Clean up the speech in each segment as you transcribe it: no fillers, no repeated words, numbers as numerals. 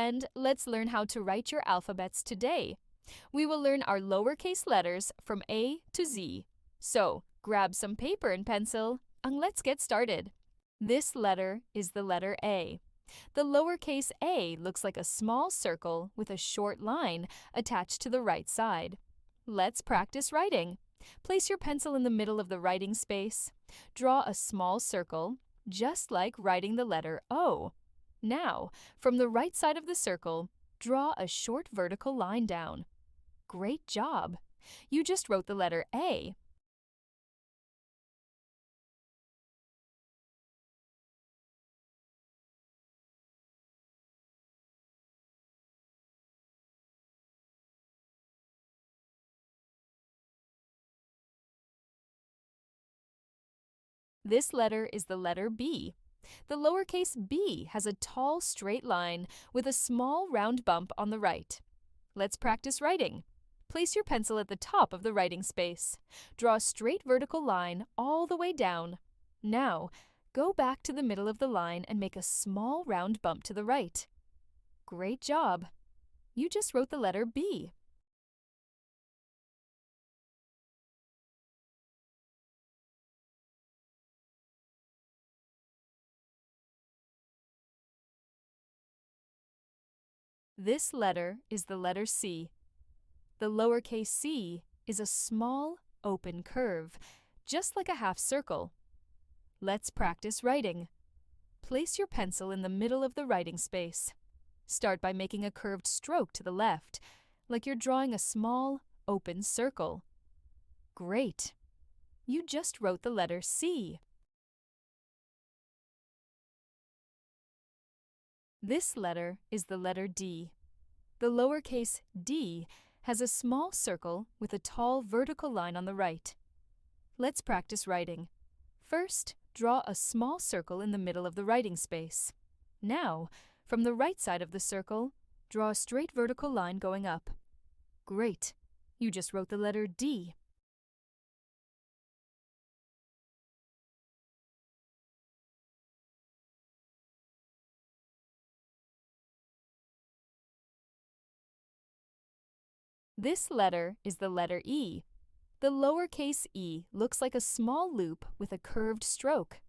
friend. Let's learn how to write your alphabets today. We will learn our lowercase letters from A to Z. So, grab some paper and pencil, and let's get started. This letter is the letter A. The lowercase a looks like a small circle with a short line attached to the right side. Let's practice writing. Place your pencil in the middle of the writing space. Draw a small circle, just like writing the letter O. Now, from the right side of the circle, draw a short vertical line down. Great job! You just wrote the letter A. This letter is the letter B. The lowercase b has a tall straight line with a small round bump on the right. Let's practice writing. Place your pencil at the top of the writing space. Draw a straight vertical line all the way down. Now, go back to the middle of the line and make a small round bump to the right. Great job! You just wrote the letter B. This letter is the letter C. The lowercase c is a small, open curve, just like a half circle. Let's practice writing. Place your pencil in the middle of the writing space. Start by making a curved stroke to the left, like you're drawing a small, open circle. Great! You just wrote the letter C. This letter is the letter D. The lowercase d has a small circle with a tall vertical line on the right. Let's practice writing. First, draw a small circle in the middle of the writing space. Now, from the right side of the circle, draw a straight vertical line going up. Great! You just wrote the letter D. This letter is the letter E. The lowercase e looks like a small loop with a curved stroke.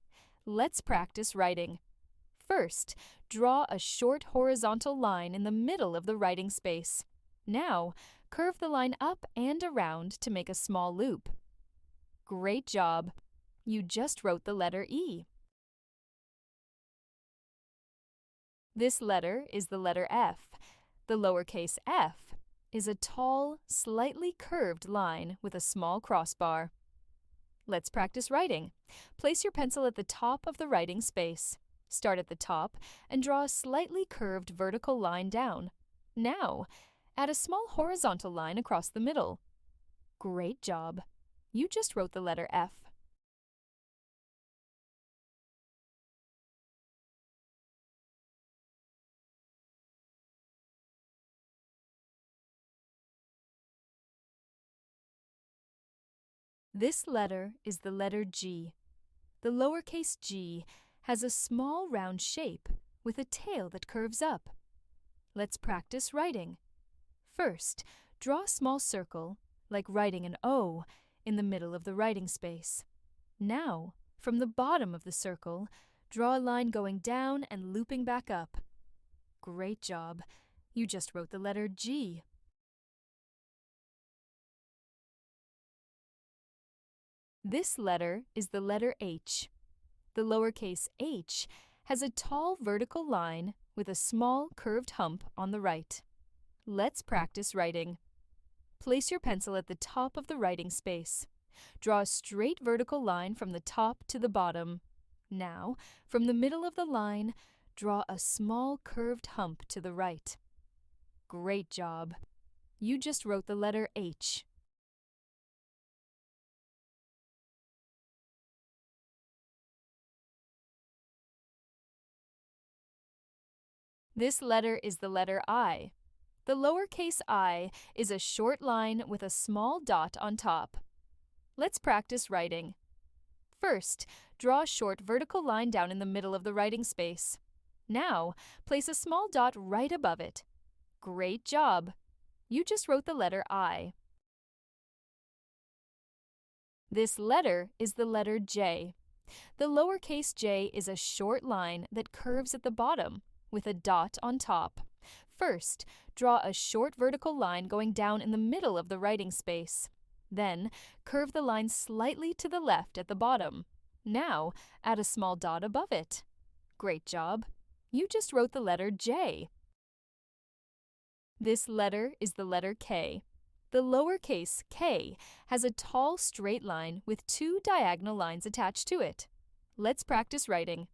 Let's practice writing. First, draw a short horizontal line in the middle of the writing space. Now, curve the line up and around to make a small loop. Great job! You just wrote the letter E. This letter is the letter F. The lowercase f is a tall, slightly curved line with a small crossbar. Let's practice writing. Place your pencil at the top of the writing space. Start at the top and draw a slightly curved vertical line down. Now, add a small horizontal line across the middle. Great job! You just wrote the letter F. This letter is the letter G. The lowercase g has a small round shape with a tail that curves up. Let's practice writing. First, draw a small circle, like writing an O, in the middle of the writing space. Now, from the bottom of the circle, draw a line going down and looping back up. Great job! You just wrote the letter G. This letter is the letter H. The lowercase h has a tall vertical line with a small curved hump on the right. Let's practice writing. Place your pencil at the top of the writing space. Draw a straight vertical line from the top to the bottom. Now, from the middle of the line, draw a small curved hump to the right. Great job! You just wrote the letter H. This letter is the letter I. The lowercase I is a short line with a small dot on top. Let's practice writing. First, draw a short vertical line down in the middle of the writing space. Now, place a small dot right above it. Great job! You just wrote the letter I. This letter is the letter J. The lowercase j is a short line that curves at the bottom, with a dot on top. First, draw a short vertical line going down in the middle of the writing space. Then, curve the line slightly to the left at the bottom. Now, add a small dot above it. Great job! You just wrote the letter J. This letter is the letter K. The lowercase k has a tall straight line with two diagonal lines attached to it. Let's practice writing.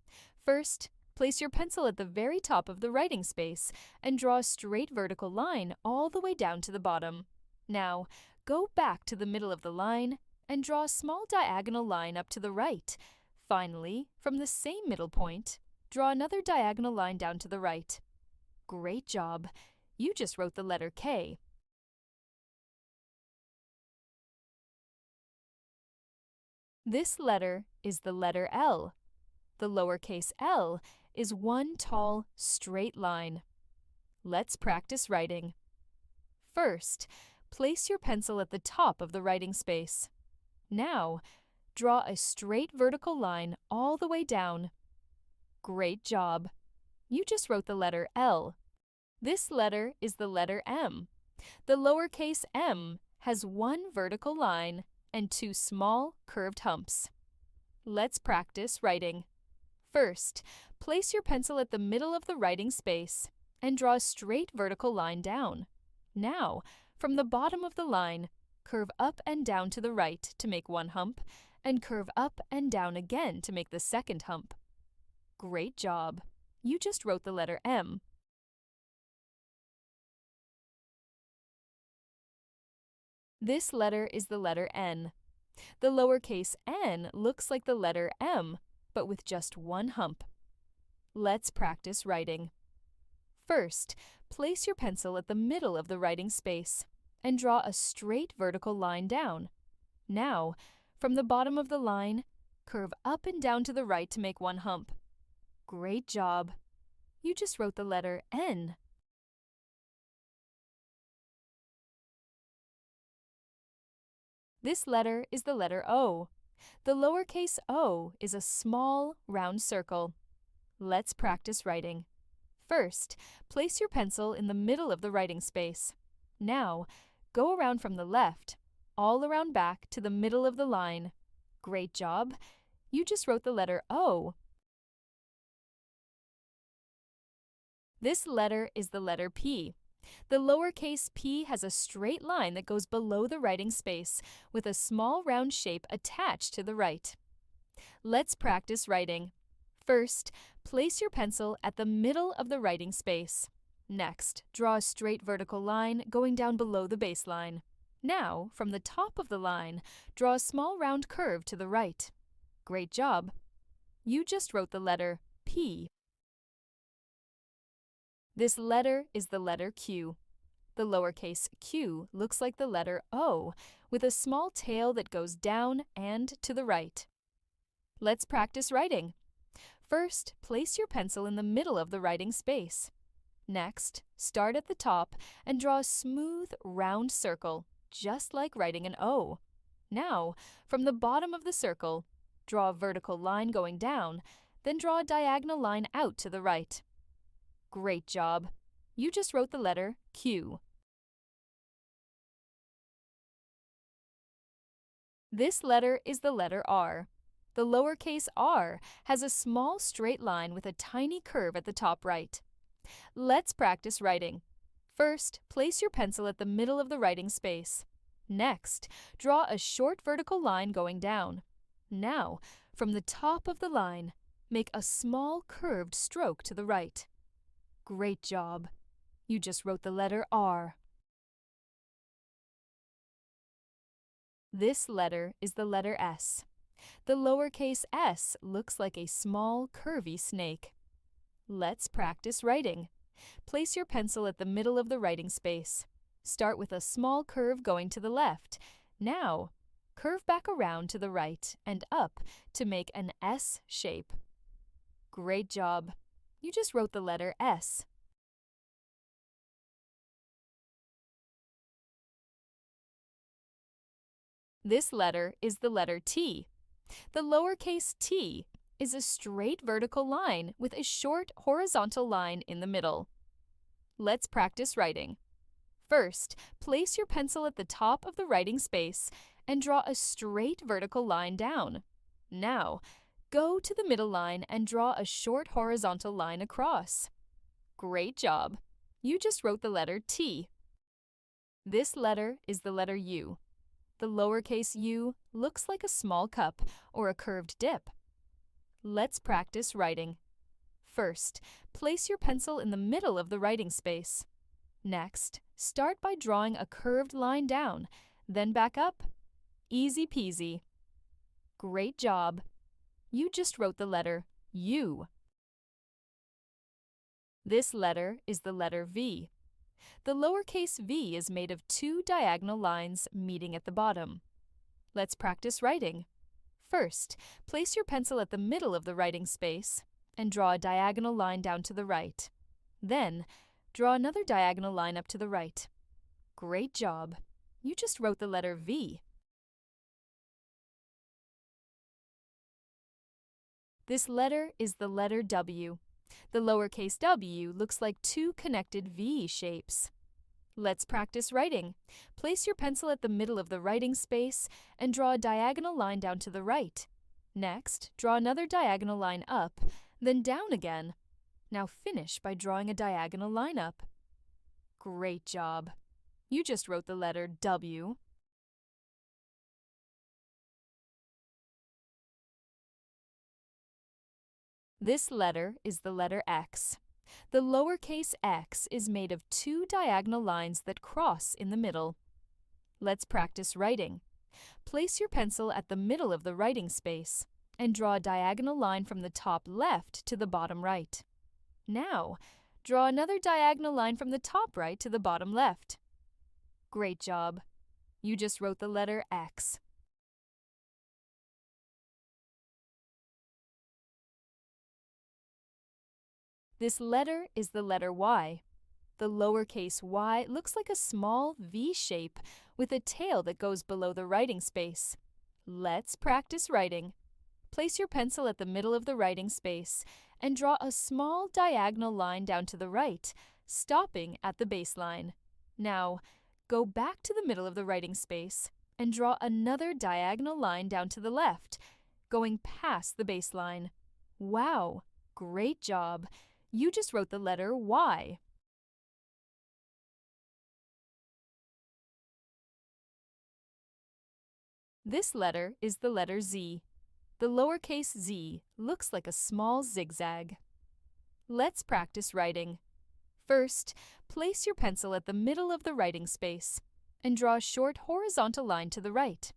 First, place your pencil at the very top of the writing space and draw a straight vertical line all the way down to the bottom. Now, go back to the middle of the line and draw a small diagonal line up to the right. Finally, from the same middle point, draw another diagonal line down to the right. Great job! You just wrote the letter K. This letter is the letter L. The lowercase l is one tall, straight line. Let's practice writing. First, place your pencil at the top of the writing space. Now, draw a straight vertical line all the way down. Great job! You just wrote the letter L. This letter is the letter M. The lowercase m has one vertical line and two small, curved humps. Let's practice writing. First, place your pencil at the middle of the writing space and draw a straight vertical line down. Now, from the bottom of the line, curve up and down to the right to make one hump, and curve up and down again to make the second hump. Great job! You just wrote the letter M. This letter is the letter N. The lowercase n looks like the letter M, but with just one hump. Let's practice writing. First, place your pencil at the middle of the writing space and draw a straight vertical line down. Now, from the bottom of the line, curve up and down to the right to make one hump. Great job! You just wrote the letter N. This letter is the letter O. The lowercase o is a small, round circle. Let's practice writing. First, place your pencil in the middle of the writing space. Now, go around from the left, all around back to the middle of the line. Great job! You just wrote the letter O. This letter is the letter P. The lowercase p has a straight line that goes below the writing space with a small round shape attached to the right. Let's practice writing. First, place your pencil at the middle of the writing space. Next, draw a straight vertical line going down below the baseline. Now, from the top of the line, draw a small round curve to the right. Great job! You just wrote the letter P. This letter is the letter Q. The lowercase q looks like the letter O, with a small tail that goes down and to the right. Let's practice writing. First, place your pencil in the middle of the writing space. Next, start at the top and draw a smooth, round circle, just like writing an O. Now, from the bottom of the circle, draw a vertical line going down, then draw a diagonal line out to the right. Great job! You just wrote the letter Q. This letter is the letter R. The lowercase r has a small straight line with a tiny curve at the top right. Let's practice writing. First, place your pencil at the middle of the writing space. Next, draw a short vertical line going down. Now, from the top of the line, make a small curved stroke to the right. Great job! You just wrote the letter R. This letter is the letter S. The lowercase s looks like a small, curvy snake. Let's practice writing. Place your pencil at the middle of the writing space. Start with a small curve going to the left. Now, curve back around to the right and up to make an S shape. Great job! You just wrote the letter S. This letter is the letter T. The lowercase t is a straight vertical line with a short horizontal line in the middle. Let's practice writing. First, place your pencil at the top of the writing space and draw a straight vertical line down. Now, go to the middle line and draw a short horizontal line across. Great job! You just wrote the letter T. This letter is the letter U. The lowercase u looks like a small cup or a curved dip. Let's practice writing. First, place your pencil in the middle of the writing space. Next, start by drawing a curved line down, then back up. Easy peasy. Great job! You just wrote the letter U. This letter is the letter V. The lowercase v is made of two diagonal lines meeting at the bottom. Let's practice writing. First, place your pencil at the middle of the writing space and draw a diagonal line down to the right. Then, draw another diagonal line up to the right. Great job! You just wrote the letter V. This letter is the letter W. The lowercase w looks like two connected V shapes. Let's practice writing. Place your pencil at the middle of the writing space and draw a diagonal line down to the right. Next, draw another diagonal line up, then down again. Now finish by drawing a diagonal line up. Great job! You just wrote the letter W. This letter is the letter X. The lowercase x is made of two diagonal lines that cross in the middle. Let's practice writing. Place your pencil at the middle of the writing space and draw a diagonal line from the top left to the bottom right. Now, draw another diagonal line from the top right to the bottom left. Great job! You just wrote the letter X. This letter is the letter Y. The lowercase y looks like a small V shape with a tail that goes below the writing space. Let's practice writing. Place your pencil at the middle of the writing space and draw a small diagonal line down to the right, stopping at the baseline. Now, go back to the middle of the writing space and draw another diagonal line down to the left, going past the baseline. Wow! Great job! You just wrote the letter Y. This letter is the letter Z. The lowercase z looks like a small zigzag. Let's practice writing. First, place your pencil at the middle of the writing space and draw a short horizontal line to the right.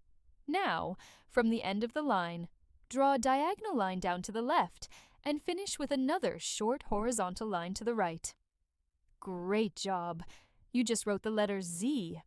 Now, from the end of the line, draw a diagonal line down to the left and finish with another short horizontal line to the right. Great job! You just wrote the letter Z.